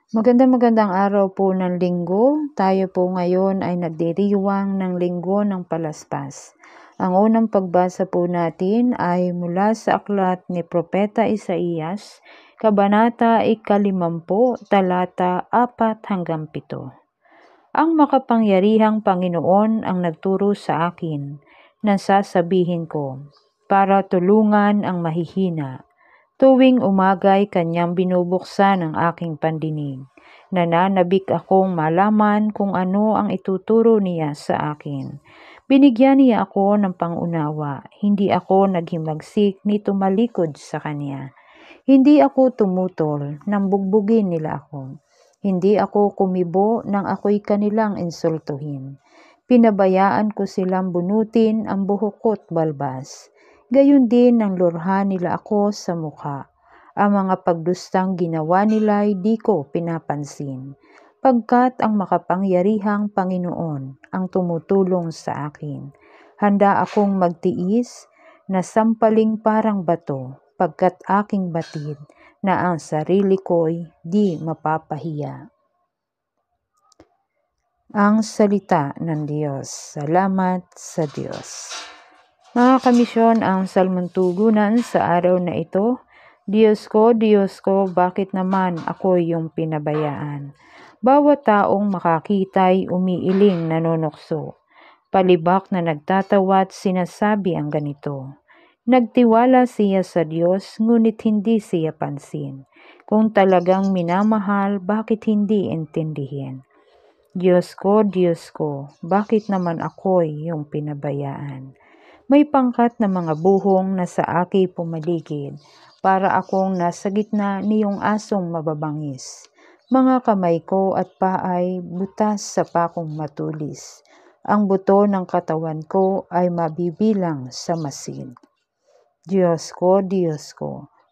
Magandang araw po ng linggo. Tayo po ngayon ay nagdiriwang ng linggo ng Palaspas. Ang unang pagbasa po natin ay mula sa aklat ni Propeta Isaías, Kabanata 50, talata 4-7. Ang makapangyarihang Panginoon ang nagturo sa akin, na sasabihin ko, para tulungan ang mahihina. Tuwing umaga'y kanyang binubuksan ang aking pandinig. Nananabik akong malaman kung ano ang ituturo niya sa akin. Binigyan niya ako ng pangunawa. Hindi ako naghimagsik ni tumalikod sa kanya. Hindi ako tumutol nang bugbugin nila ako. Hindi ako kumibo nang ako'y kanilang insultuhin. Pinabayaan ko silang bunutin ang buhok ko't balbas. Gayon din ang lurha nila ako sa mukha. Ang mga pagdustang ginawa nila'y di ko pinapansin, pagkat ang makapangyarihang Panginoon ang tumutulong sa akin. Handa akong magtiis na sampaling parang bato, pagkat aking batid na ang sarili ko'y di mapapahiya. Ang salita ng Diyos. Salamat sa Diyos. Mga kamisyon, ang salmong tugunan sa araw na ito, Diyos ko, bakit naman ako yung pinabayaan? Bawat taong makakita'y umiiling nanonokso. Palibak na nagtatawa at sinasabi ang ganito. Nagtiwala siya sa Diyos, ngunit hindi siya pansin. Kung talagang minamahal, bakit hindi intindihin? Diyos ko, bakit naman ako'y yung pinabayaan? May pangkat na mga buhong na sa akin pumaligid, para akong nasa gitna niyong asong mababangis. Mga kamay ko at paay butas sa pakong matulis. Ang buto ng katawan ko ay mabibilang sa masid. Diyos ko,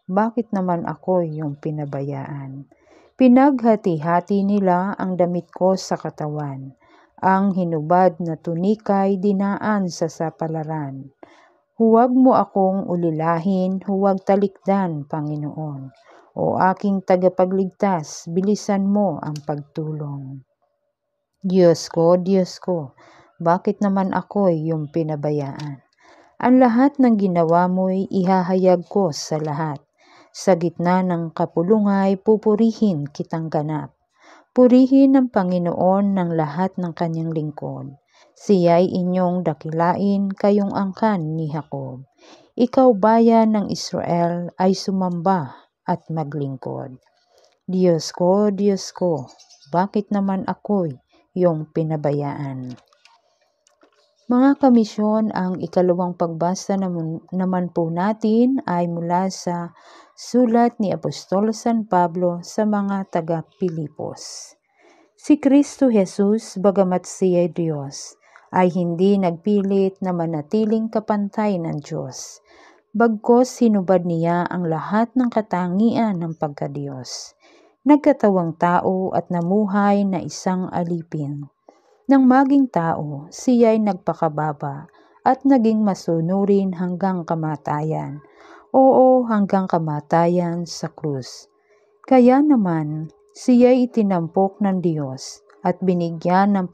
bakit naman ako yung pinabayaan? Pinaghati-hati nila ang damit ko sa katawan. Ang hinubad na tunika'y dinaan sa sapalaran. Huwag mo akong ulilahin, huwag talikdan, Panginoon. O aking tagapagligtas, bilisan mo ang pagtulong. Diyos ko, bakit naman ako'y yung pinabayaan? Ang lahat ng ginawa mo'y ihahayag ko sa lahat. Sa gitna ng kapulungay, pupurihin kitang ganap. Purihin ang Panginoon ng lahat ng kanyang lingkod. Siya'y inyong dakilain, kayong angkan ni Jacob. Ikaw bayan ng Israel ay sumamba at maglingkod. Diyos ko, bakit naman ako'y yung pinabayaan? Mga kamisyon, ang ikalawang pagbasa naman po natin ay mula sa sulat ni Apostol San Pablo sa mga taga-Pilipos. Si Kristo Jesus, bagamat siya'y Diyos, ay hindi nagpilit na manatiling kapantay ng Diyos. Bagkus hinubad niya ang lahat ng katangian ng pagkadiyos. Nagkatawang tao at namuhay na isang alipin. Nang maging tao, siya'y nagpakababa at naging masunurin hanggang kamatayan. Oo, hanggang kamatayan sa krus. Kaya naman, siya'y itinampok ng Diyos at binigyan ng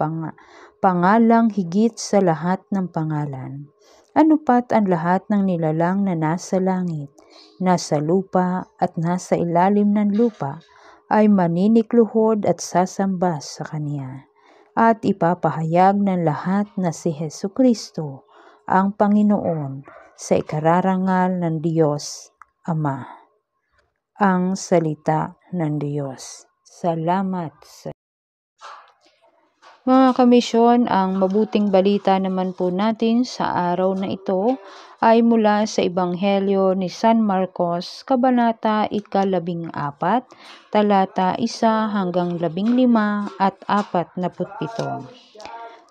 pangalang higit sa lahat ng pangalan. Ano pat ang lahat ng nilalang na nasa langit, nasa lupa at nasa ilalim ng lupa ay maninikluhod at sasamba sa Kanya. At ipapahayag ng lahat na si Jesucristo ang Panginoon sa ikararangal ng Diyos Ama. Ang salita ng Diyos. Salamat sa mga kamisyon, ang mabuting balita naman po natin sa araw na ito ay mula sa Ebanghelyo ni San Marcos, Kabanata 14, talata 1-15 at 47.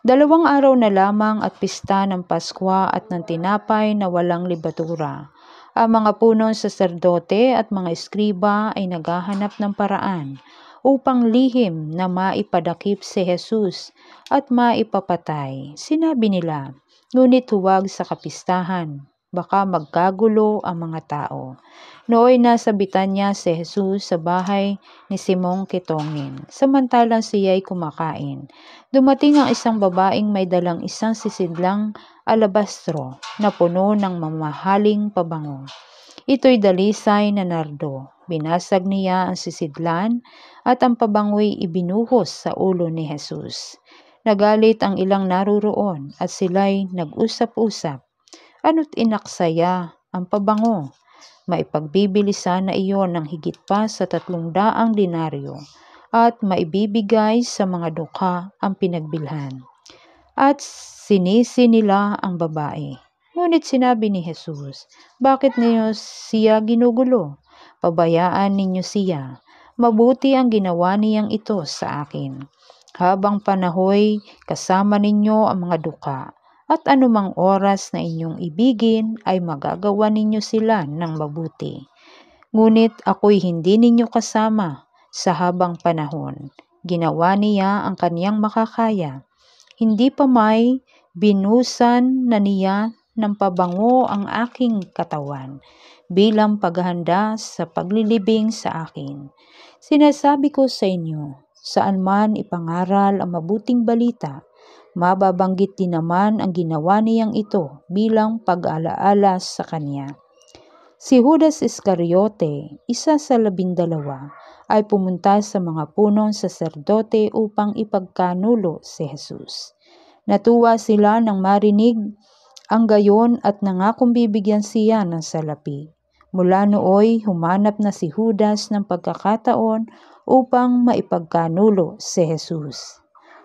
2 araw na lamang at pista ng Paskwa at ng tinapay na walang libatura. Ang mga punong saserdote at mga eskriba ay naghahanap ng paraan upang lihim na maipadakip si Jesus at maipapatay. Sinabi nila, ngunit huwag sa kapistahan, baka magkagulo ang mga tao. Nooy nasa Betanya si Jesus sa bahay ni Simong Kitongin. Samantalang siya'y kumakain. Dumating ang isang babaeng may dalang isang sisidlang alabastro na puno ng mamahaling pabango. Ito'y dalisay na nardo. Binasag niya ang sisidlan at ang pabango'y ibinuhos sa ulo ni Jesus. Nagalit ang ilang naruroon at sila'y nag-usap-usap. Ano't inaksaya ang pabango? Maipagbibili sana iyon ng higit pa sa 300 denaryo at maibibigay sa mga dukha ang pinagbilhan. At sinisi nila ang babae. Ngunit sinabi ni Jesus, bakit niyo siya ginugulo? Pabayaan ninyo siya. Mabuti ang ginawa niyang ito sa akin. Habang panahoy, kasama ninyo ang mga dukha. At anumang oras na inyong ibigin ay magagawa ninyo sila ng mabuti. Ngunit ako'y hindi ninyo kasama sa habang panahon. Ginawa niya ang kaniyang makakaya. Hindi pa may binusan na niya ng pabango ang aking katawan bilang paghahanda sa paglilibing sa akin. Sinasabi ko sa inyo, saan man ipangaral ang mabuting balita, mababanggit din naman ang ginawa niyang ito bilang pag-alaala sa kanya. Si Judas Iscariote, isa sa 12, ay pumunta sa mga punong saserdote upang ipagkanulo si Jesus. Natuwa sila nang marinig ang gayon at nangakong bibigyan siya ng salapi. Mula nooy humanap na si Judas ng pagkakataon upang maipagkanulo si Jesus.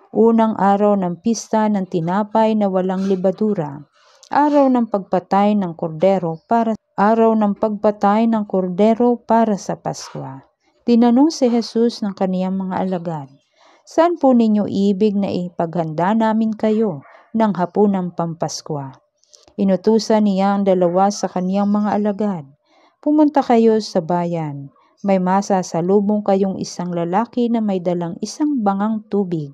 Unang araw ng pista ng tinapay na walang libadura, araw ng pagpatay ng kordero para sa Paskwa. Tinanong si Jesus ng kaniyang mga alagad, saan po ninyo ibig na ipaghanda namin kayo ng hapunang Pampaskwa? Inutusan niya ang 2 sa kaniyang mga alagad, pumunta kayo sa bayan. May masasalubong kayong isang lalaki na may dalang isang bangang tubig.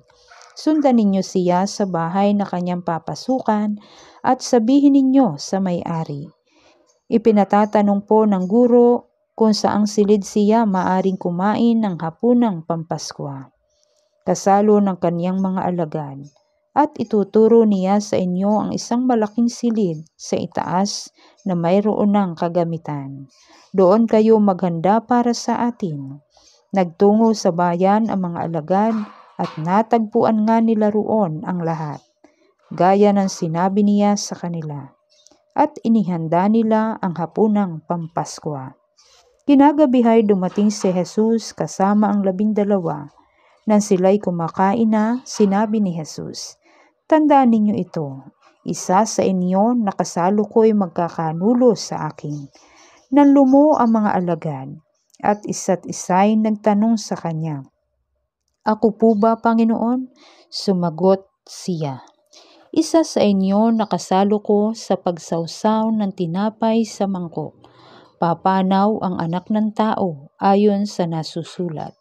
Sundan ninyo siya sa bahay na kanyang papasukan at sabihin ninyo sa may-ari, ipinatatanong po ng guro kung saang silid siya maaring kumain ng hapunang Pampaskwa. Kasalo ng kaniyang mga alagad, at ituturo niya sa inyo ang isang malaking silid sa itaas na mayroon ng kagamitan. Doon kayo maghanda para sa atin. Nagtungo sa bayan ang mga alagad at natagpuan nga nila roon ang lahat, gaya ng sinabi niya sa kanila. At inihanda nila ang hapunang Pampaskwa. Kinagabihay dumating si Jesus kasama ang 12. Nang sila'y kumakain na, sinabi ni Jesus, tandaan ninyo ito, isa sa inyo na kasalo ko'y magkakanulo sa akin. Nanlumo ang mga alagad at isa't isa'y nagtanong sa kanya, ako po ba, Panginoon? Sumagot siya, isa sa inyo na kasalo ko sa pagsawsaw ng tinapay sa mangkok. Papanaw ang Anak ng Tao ayon sa nasusulat.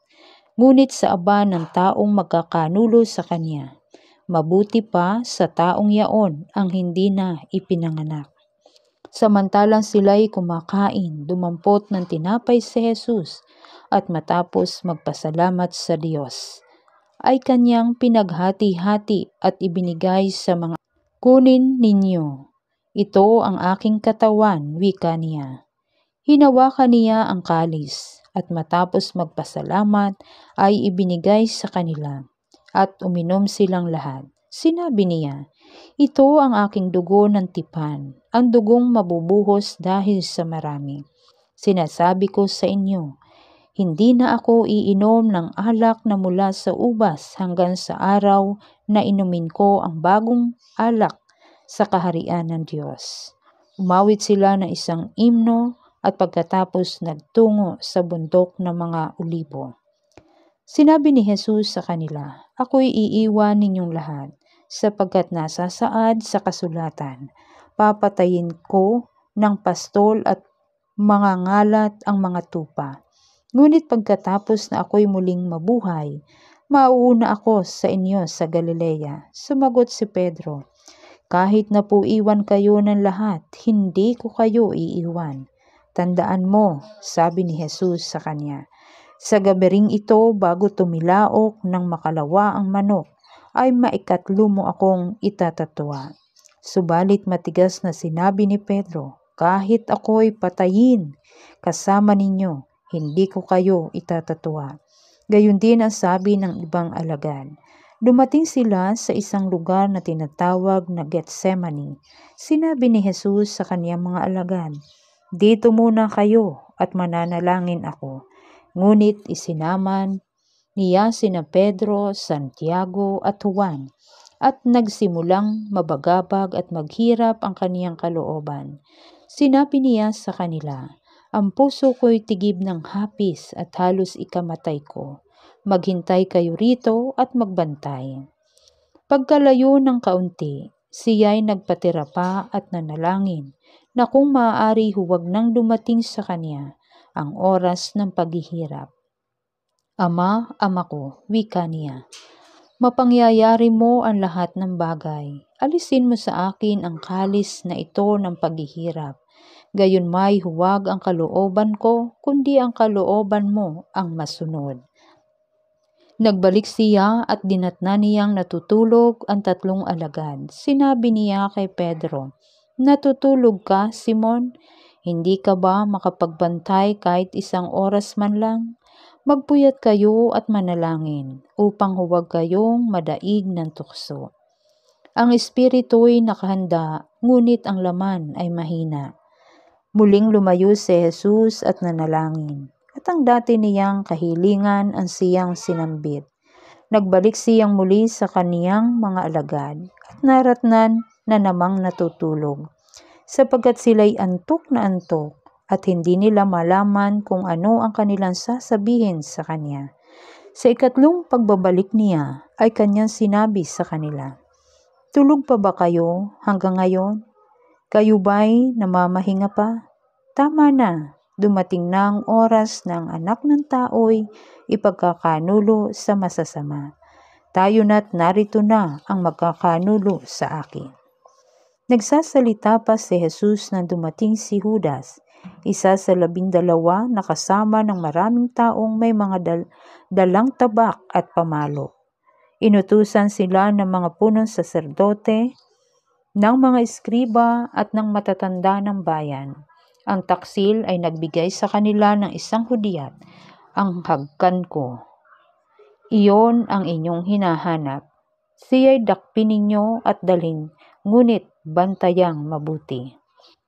Ngunit sa aba ng taong magkakanulo sa kanya, mabuti pa sa taong yaon ang hindi na ipinanganak. Samantalang sila'y kumakain, dumampot ng tinapay si Jesus at matapos magpasalamat sa Diyos, ay kanyang pinaghati-hati at ibinigay sa mga, kunin ninyo, ito ang aking katawan, wika niya. Hinawakan niya ang kalis at matapos magpasalamat ay ibinigay sa kanila at uminom silang lahat. Sinabi niya, ito ang aking dugo ng tipan, ang dugong mabubuhos dahil sa marami. Sinasabi ko sa inyo, hindi na ako iinom ng alak na mula sa ubas hanggang sa araw na inumin ko ang bagong alak sa kaharian ng Diyos. Umawit sila ng isang himno at pagkatapos nagtungo sa bundok ng mga Olibo. Sinabi ni Jesus sa kanila, ako'y iiwan ninyong lahat, sapagkat nasasaad sa kasulatan, papatayin ko ng pastol at mga ngalat ang mga tupa. Ngunit pagkatapos na ako'y muling mabuhay, mauuna ako sa inyo sa Galilea. Sumagot si Pedro, kahit na po iwan kayo ng lahat, hindi ko kayo iiwan. Tandaan mo, sabi ni Jesus sa kanya. Sa gabi ito, bago tumilaok ng makalawa ang manok, ay maikatlo mo akong itatatwa. Subalit matigas na sinabi ni Pedro, kahit ako'y patayin kasama ninyo, hindi ko kayo itatatwa. Gayon din ang sabi ng ibang alagad. Dumating sila sa isang lugar na tinatawag na Getsemani. Sinabi ni Jesus sa kaniyang mga alagad, dito muna kayo at mananalangin ako. Ngunit isinaman niya sina Pedro, Santiago at Juan at nagsimulang mabagabag at maghirap ang kaniyang kalooban. Sinabi niya sa kanila, ang puso ko'y tigib ng hapis at halos ikamatay ko. Maghintay kayo rito at magbantay. Pagkalayo ng kaunti, siya'y nagpatira pa at nanalangin na kung maaari huwag nang dumating sa kanya ang oras ng paghihirap. Ama ko, wika niya, mapangyayari mo ang lahat ng bagay. Alisin mo sa akin ang kalis na ito ng paghihirap. Gayon may huwag ang kalooban ko, kundi ang kalooban mo ang masunod. Nagbalik siya at dinatnan niyang natutulog ang tatlong alagad. Sinabi niya kay Pedro, natutulog ka, Simon? Hindi ka ba makapagbantay kahit isang oras man lang? Magpuyat kayo at manalangin upang huwag kayong madaig ng tukso. Ang espiritu'y nakahanda, ngunit ang laman ay mahina. Muling lumayo si Jesus at nanalangin. At ang dati niyang kahilingan ang siyang sinambit. Nagbalik siyang muli sa kaniyang mga alagad at naratnan na namang natutulog, sapagkat sila'y antok na antok at hindi nila malaman kung ano ang kanilang sasabihin sa kanya. Sa ikatlong pagbabalik niya ay kanyang sinabi sa kanila, tulog pa ba kayo hanggang ngayon? Kayo ba'y namamahinga pa? Tama na. Dumating na ang oras ng anak ng tao'y ipagkakanulo sa masasama. Tayo na't narito na ang magkakanulo sa akin. Nagsasalita pa si Jesus nang dumating si Judas, isa sa 12 na kasama ng maraming taong may mga dalang tabak at pamalo. Inutusan sila ng mga punong saserdote, ng mga eskriba at ng matatanda ng bayan. Ang taksil ay nagbigay sa kanila ng isang hudyat, ang hagkan ko. Iyon ang inyong hinahanap. Siya'y dakpin ninyo at dalhin, ngunit bantayang mabuti.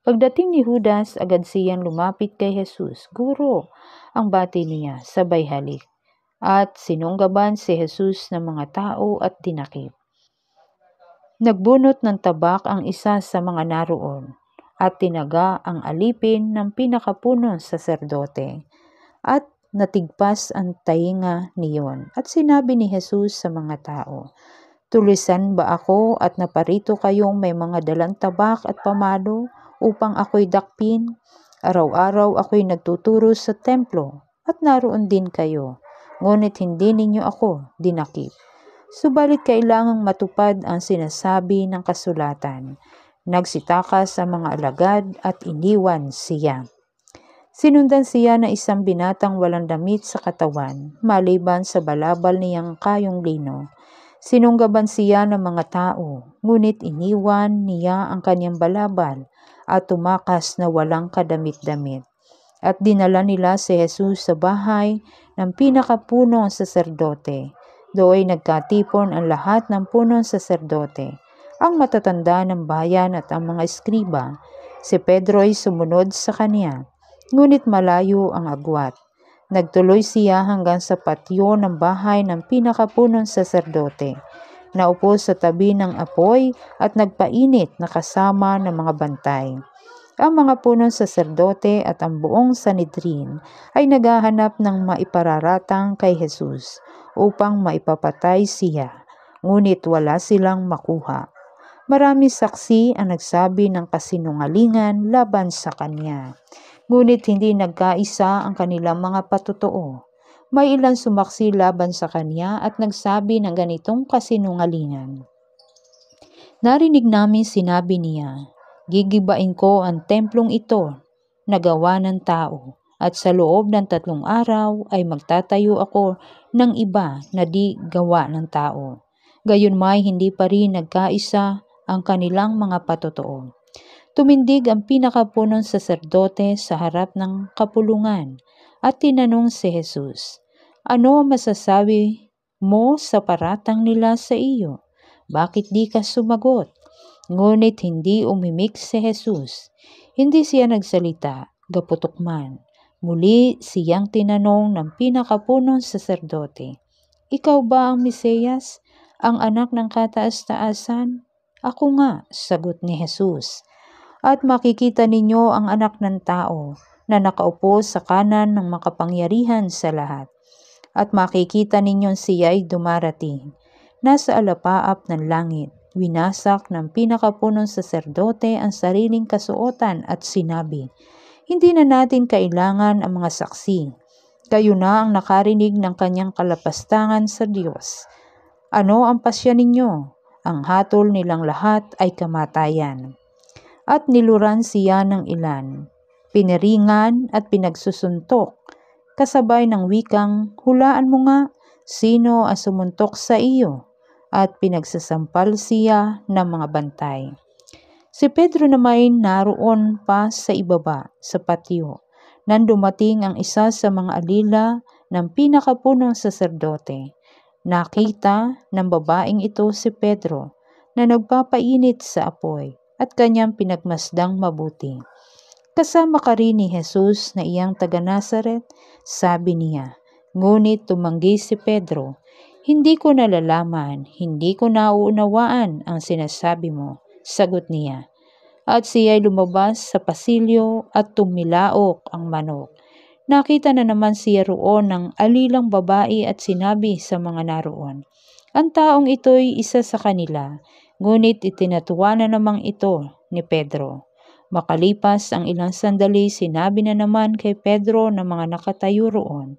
Pagdating ni Judas, agad siyang lumapit kay Jesus. Guro, ang bati niya, sabay halik. At sinunggaban si Jesus ng mga tao at dinakip. Nagbunot ng tabak ang isa sa mga naroon at tinaga ang alipin ng pinakapunong saserdote at natigpas ang tainga niyon. At sinabi ni Jesus sa mga tao, tulisan ba ako at naparito kayong may mga dalang tabak at pamalo upang ako'y dakpin? Araw-araw ako'y nagtuturo sa templo at naroon din kayo, ngunit hindi ninyo ako dinakip. Subalit kailangang matupad ang sinasabi ng kasulatan. Nagsitakas ang mga alagad at iniwan siya. Sinundan siya ng isang binatang walang damit sa katawan, maliban sa balabal niyang kayong lino. Sinunggaban siya ng mga tao, ngunit iniwan niya ang kanyang balabal at tumakas na walang kadamit-damit. At dinala nila si Jesus sa bahay ng pinakapunong saserdote. Doon nagkatipon ang lahat ng punong saserdote, ang matatanda ng bayan at ang mga eskriba. Si Pedro ay sumunod sa kanya, ngunit malayo ang agwat. Nagtuloy siya hanggang sa patio ng bahay ng pinakapunong saserdote. Naupo sa tabi ng apoy at nagpainit na kasama ng mga bantay. Ang mga punong saserdote at ang buong Sanhedrin ay naghahanap ng maipararatang kay Jesus upang maipapatay siya, ngunit wala silang makuha. Maraming saksi ang nagsabi ng kasinungalingan laban sa kanya, ngunit hindi nagkaisa ang kanilang mga patotoo. May ilang sumaksi laban sa kanya at nagsabi ng ganitong kasinungalingan. Narinig namin sinabi niya, "Gigibain ko ang templong ito na gawa ng tao, at sa loob ng 3 araw ay magtatayo ako ng iba na di gawa ng tao." Gayunmay hindi pa rin nagkaisa ang kanilang mga patotoo. Tumindig ang pinakapunong saserdote sa harap ng kapulungan at tinanong si Jesus, "Ano ang masasabi mo sa paratang nila sa iyo? Bakit di ka sumagot?" Ngunit hindi umimik si Jesus. Hindi siya nagsalita, gaputok man. Muli siyang tinanong ng pinakapunong saserdote, "Ikaw ba ang Mesiyas, ang anak ng kataas-taasan?" "Ako nga," sagot ni Jesus. "At makikita ninyo ang anak ng tao na nakaupo sa kanan ng makapangyarihan sa lahat. At makikita ninyong siya'y dumarating, nasa alapaap ng langit." Winasak ng pinakapunong saserdote ang sariling kasuotan at sinabi, "Hindi na natin kailangan ang mga saksi. Kayo na ang nakarinig ng kanyang kalapastangan sa Diyos. Ano ang pasya ninyo? Ang hatol nilang lahat ay kamatayan." At niluran siya ng ilan, piniringan at pinagsusuntok, kasabay ng wikang, "Hulaan mo nga, sino ang sumuntok sa iyo?" At pinagsasampal siya ng mga bantay. Si Pedro naman naroon pa sa ibaba, sa patio, nang dumating ang isa sa mga alila ng pinakapunong saserdote. Nakita ng babaeng ito si Pedro na nagpapainit sa apoy at kanyang pinagmasdang mabuti. "Kasama ka rin ni Jesus na iyang taga-Nazaret," sabi niya. Ngunit tumanggi si Pedro, "Hindi ko nalalaman, hindi ko nauunawaan ang sinasabi mo," sagot niya. At siya'y lumabas sa pasilyo at tumilaok ang manok. Nakita na naman siya roon ng alilang babae at sinabi sa mga naroon, "Ang taong ito'y isa sa kanila." Ngunit itinatuwa na namang ito ni Pedro. Makalipas ang ilang sandali, sinabi na naman kay Pedro ng mga nakatayo roon,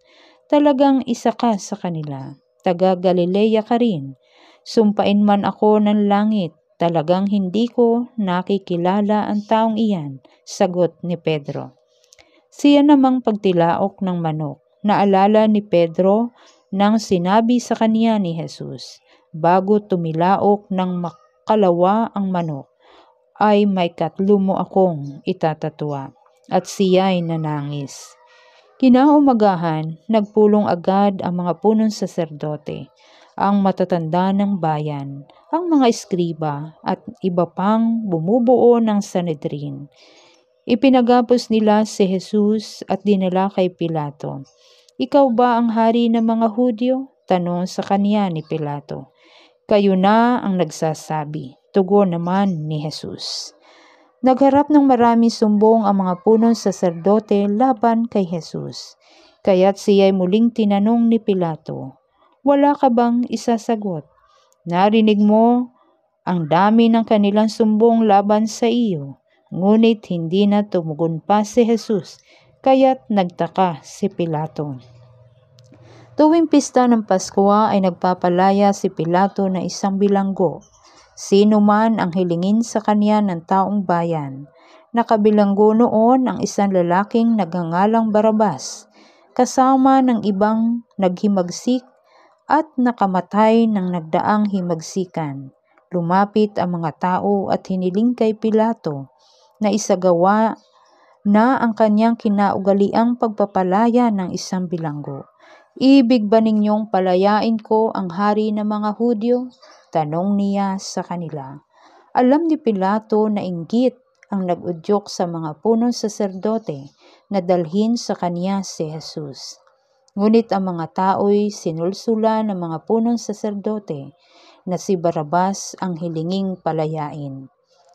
"Talagang isa ka sa kanila. Taga Galilea ka rin. Sumpain man ako ng langit, talagang hindi ko nakikilala ang taong iyan," sagot ni Pedro. Siya namang pagtilaok ng manok. Naalala ni Pedro nang sinabi sa kanya ni Jesus, "Bago tumilaok ng makalawa ang manok, ay may 3 mo akong itatatwa." At siya'y nanangis. Kinaumagahan, nagpulong agad ang mga punong saserdote, ang matatanda ng bayan, ang mga eskriba at iba pang bumubuo ng Sanhedrin. Ipinagapos nila si Jesus at dinala kay Pilato. "Ikaw ba ang hari ng mga Hudyo?" tanong sa kanya ni Pilato. "Kayo na ang nagsasabi," tugon naman ni Jesus. Nagharap ng maraming sumbong ang mga punong saserdote laban kay Jesus. Kaya't siya'y muling tinanong ni Pilato, "Wala ka bang isasagot? Narinig mo ang dami ng kanilang sumbong laban sa iyo." Ngunit hindi na tumugon pa si Jesus, kaya't nagtaka si Pilato. Tuwing pista ng Pasko ay nagpapalaya si Pilato na isang bilanggo. Sino man ang hilingin sa kanya ng taong bayan. Nakabilanggo noon ang isang lalaking nagngangalang Barrabas, kasama ng ibang naghimagsik at nakamatay ng nagdaang himagsikan. Lumapit ang mga tao at hiniling kay Pilato na isagawa na ang kanyang kinaugaliang pagpapalaya ng isang bilanggo. "Ibig ba ninyong palayain ko ang hari ng mga Hudyo?" tanong niya sa kanila. Alam ni Pilato na inggit ang nag-udyok sa mga punong saserdote na dalhin sa kanya si Jesus. Ngunit ang mga tao'y sinulsula ng mga punong saserdote na si Barrabas ang hilinging palayain.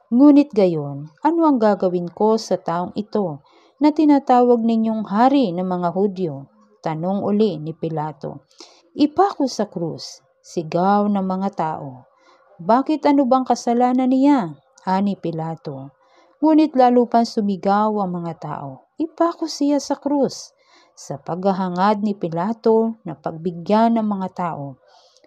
Ngunit gayon, ano ang gagawin ko sa taong ito na tinatawag ninyong hari ng mga Hudyo? Tanong uli ni Pilato. "Ipako sa krus," sigaw ng mga tao. "Bakit, ano bang kasalanan niya?" ani Pilato. Ngunit lalo pang sumigaw ang mga tao, "Ipako siya sa krus." Sa paghahangad ni Pilato na pagbigyan ng mga tao,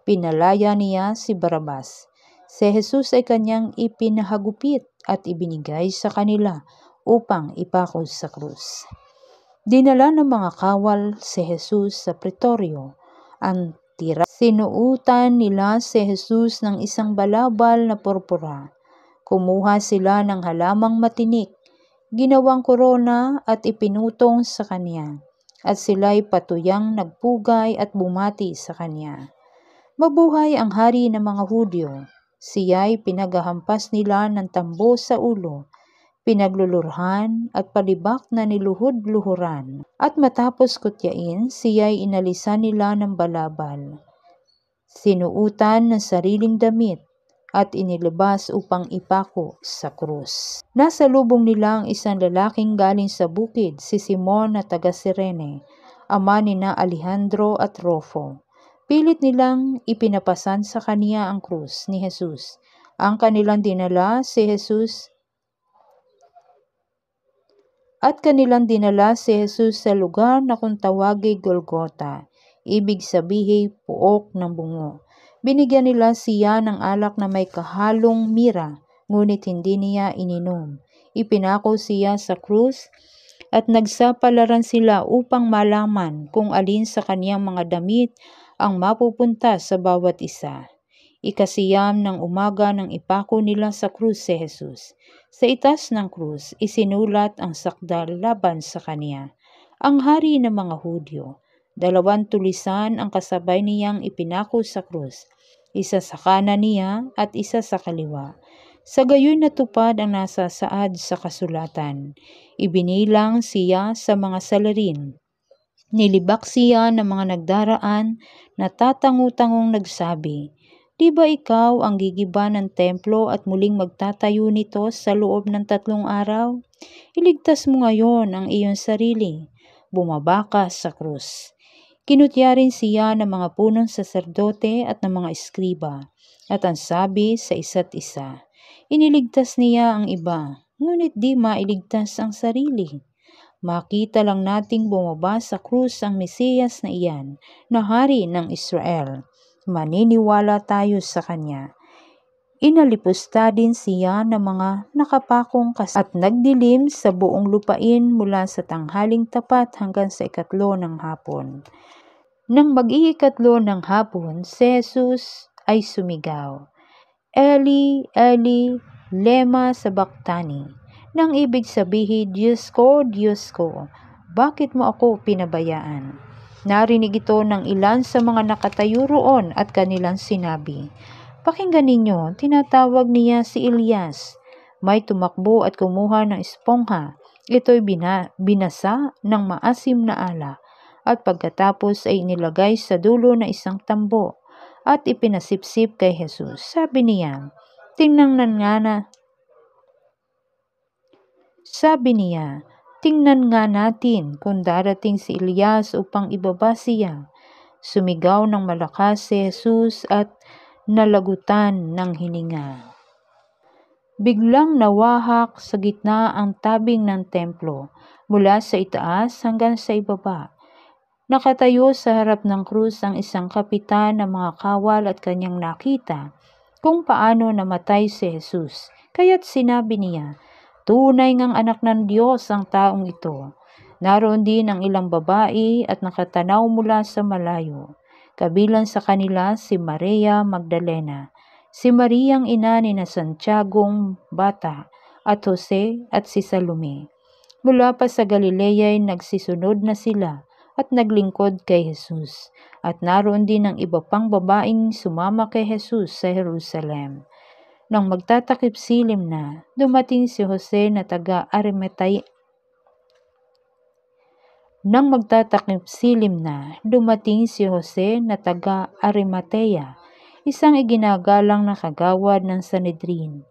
pinalaya niya si Barrabas. Si Jesus ay kanyang ipinahagupit at ibinigay sa kanila upang ipako sa krus. Dinala ng mga kawal si Jesus sa pretoryo. Ang sinuutan nila si Jesus ng isang balabal na purpura. Kumuha sila ng halamang matinik, ginawang korona at ipinutong sa kanya. At sila'y patuyang nagpugay at bumati sa kanya. Mabuhay ang hari ng mga Hudyo. Siya'y pinaghahampas nila ng tambo sa ulo, pinaglulurhan at palibak na niluhod-luhuran. At matapos kutyain, siya'y inalisan nila ng balabal. Sinuutan ng sariling damit at inilabas upang ipako sa krus. Nasa lubong nila ang isang lalaking galing sa bukid, si Simon na taga Cirene, ama ni na Alejandro at Rufo. Pilit nilang ipinapasan sa kaniya ang krus ni Jesus. Ang kanilang dinala si Jesus sa lugar na kung tawagay Golgota, ibig sabihin puok ng bungo. Binigyan nila siya ng alak na may kahalong mira, ngunit hindi niya ininom. Ipinako siya sa krus at nagsapalaran sila upang malaman kung alin sa kaniyang mga damit ang mapupunta sa bawat isa. Ikasiyam ng umaga nang ipako nila sa krus si Jesus. Sa itas ng krus, isinulat ang sakdal laban sa kaniya. Ang hari ng mga Hudyo. 2 tulisan ang kasabay niyang ipinako sa krus, isa sa kanan niya at isa sa kaliwa. Sa gayoy natupad ang nasa saad sa kasulatan. Ibinilang siya sa mga salarin. Nilibak siya ng mga nagdaraan na tatangu-tangong nagsabi, "Di ba ikaw ang gigiba ng templo at muling magtatayo nito sa loob ng 3 araw? Iligtas mo ngayon ang iyong sarili. Bumaba ka sa krus." Kinutya rin siya ng mga punong saserdote at ng mga eskriba, at ang sabi sa isa't isa, "Iniligtas niya ang iba, ngunit di mailigtas ang sarili. Makita lang nating bumaba sa krus ang Mesiyas na iyan, na hari ng Israel. Maniniwala tayo sa kanya." Inalipusta din siya ng mga nakapakong at nagdilim sa buong lupain mula sa tanghaling tapat hanggang sa 3 ng hapon. Nang mag-iikatlo ng hapon, si Jesus ay sumigaw, "Eli, Eli, lema sabachthani," nang ibig sabihin, Diyos ko, bakit mo ako pinabayaan?" Narinig ito ng ilan sa mga nakatayo roon at kanilang sinabi, "Pakinggan ninyo, tinatawag niya si Elias." May tumakbo at kumuha ng espongha. Ito'y binasa ng maasim na alak, at pagkatapos ay inilagay sa dulo na isang tambo at ipinasipsip kay Jesus. Sabi niya, "Tingnan nga natin kung darating si Elias upang ibaba siya." Sumigaw ng malakas si Jesus at nalagutan ng hininga. Biglang nawahak sa gitna ang tabing ng templo, mula sa itaas hanggang sa ibaba. Nakatayo sa harap ng krus ang isang kapitan ng mga kawal at kanyang nakita kung paano namatay si Jesus. Kaya't sinabi niya, "Tunay ngang anak ng Diyos ang taong ito." Naroon din ang ilang babae at nakatanaw mula sa malayo. Kabilang sa kanila si Maria Magdalena, si Mariang ina ni Santiagong bata at Jose at si Salome. Mula pa sa Galilea ay nagsisunod na sila at naglingkod kay Jesus. At naroon din ang iba pang babaeng sumama kay Jesus sa Jerusalem. Nang magtatakip silim na, dumating si Jose na taga Arimatea, isang iginagalang na kagawad ng Sanhedrin.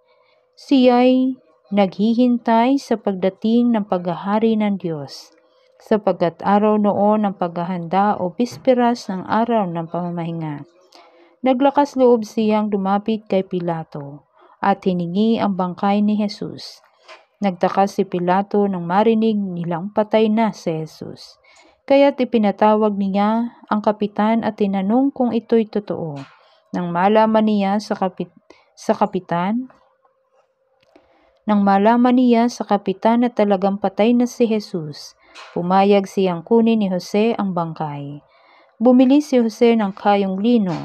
Siya'y naghihintay sa pagdating ng paghahari ng Diyos, sapagkat araw noon ang paghahanda o bisperas ng araw ng pamamahinga. Naglakas loob siyang lumapit kay Pilato at hiningi ang bangkay ni Jesus. Nagtaka si Pilato nang marinig nilang patay na si Jesus. Kaya't ipinatawag niya ang kapitan at tinanong kung ito'y totoo. Nang malaman niya sa sa kapitan. Nang malaman niya sa kapitan na talagang patay na si Jesus, pumayag siyang kunin ni Jose ang bangkay. Bumili si Jose ng kayong lino.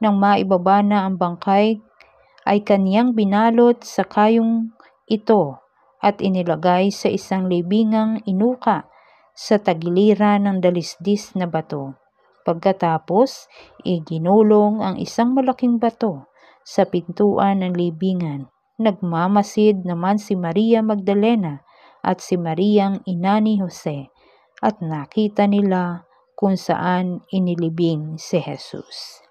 Nang maibaba na ang bangkay, ay kaniyang binalot sa kayong ito at inilagay sa isang libingang inuka sa tagiliran ng dalisdis na bato. Pagkatapos, iginulong ang isang malaking bato sa pintuan ng libingan. Nagmamasid naman si Maria Magdalena at si Mariang ina ni Jose at nakita nila kung saan inilibing si Jesus.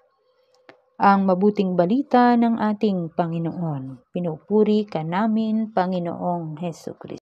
Ang mabuting balita ng ating Panginoon. Pinupuri ka namin, Panginoong Hesukristo.